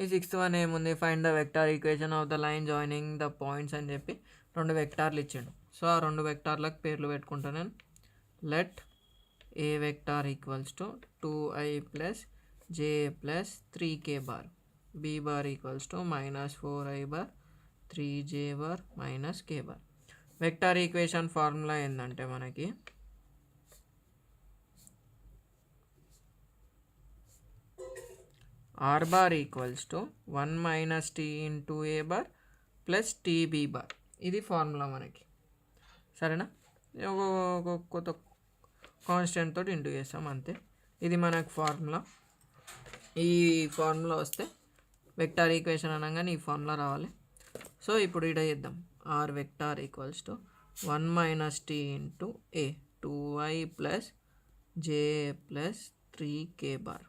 ఈ sixth one ఏముంది, find the vector equation of the line joining the points అని చెప్పి 2 వెక్టార్లు ఇచ్చిండు. సో ఆ 2 వెక్టార్లకు పేర్లు పెట్టుకుంటాను నేను. Let A vector equals to 2i plus j plus 3k bar, b bar equals to -4i bar 3j bar minus k bar. Vector equation formula ఏంటంటే మనకి r bar equals to 1 minus t into A bar plus tb bar. ఇది formula మనకి, సరేనా. ఒక కొత్త constant తోటి into చేస్తాం అంతే. ఇది మనకు ఫార్ములా. ఈ ఫార్ములా వస్తే వెక్టార్ ఈక్వేషన్ అనగానే ఈ ఫార్ములా రావాలి. సో ఇప్పుడు ఇక్కడ చేద్దాం. r vector equals to 1 minus t into A 2i plus j plus 3k bar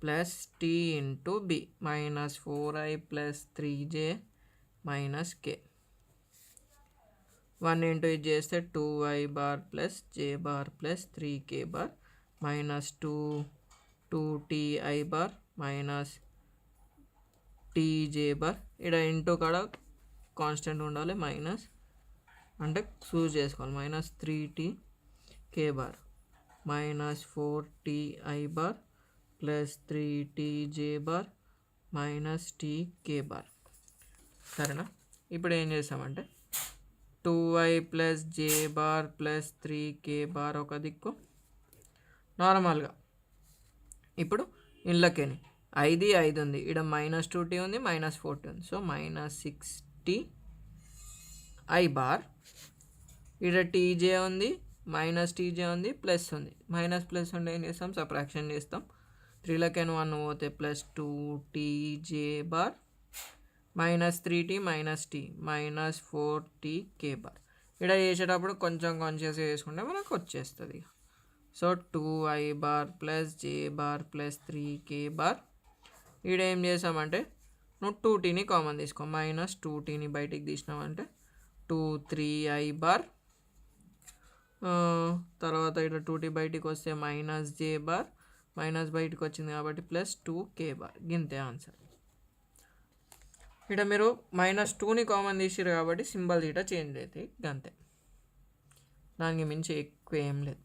plus t into b -4i plus 3j minus k. 1 into ఇది చేస్తే 2i bar plus j bar plus 3k bar minus 2ti bar minus tj bar. ఇక్కడ into కాడ constant ఉండాలి, minus అంటే చూస్ చేసుకోవాలి. Minus 3tk bar minus 4ti bar plus 3tj bar minus tk bar, సరేనా. ఇప్పుడు ఏం చేస్తామంటే 2i plus j bar plus 3k bar ఒక దిక్కు నార్మల్గా. ఇప్పుడు ఇండ్లకేని 5 ఉంది, ఇక్కడ -2t ఉంది, -4t ఉంది. So -6ti bar. ఇక్కడ tj ఉంది, -tj ఉంది, ప్లస్ ఉంది. ప్లస్ ఉంటే ఏం చేస్తాం, సబ్ట్రాక్షన్ చేస్తాం. 3 1 పోతే plus 2tj bar -3t -t -4tk bar. ఇక్కడ చేసేటప్పుడు కొంచెం కాన్షియస్గా చేసుకుంటే మనకు వచ్చేస్తుంది. So 2i bar plus j bar plus 3k bar. ఇక్కడ ఏం చేసామంటే నువ్వు 2tని కామన్ తీసుకో, -2tని బయటికి తీసినామంటే 2 3i బార్. తర్వాత ఇక్కడ 2t బయటికి వస్తే -j బార్, మైనస్ బయటకు వచ్చింది కాబట్టి ప్లస్ 2k బార్. గింతే ఆన్సర్. ఇక్కడ మీరు -2ని కామన్ తీసిరు కాబట్టి సింబల్ ఇట చేంజ్ అవుతాయి, అంతే. దానికి మించి ఎక్కువ ఏం లేదు.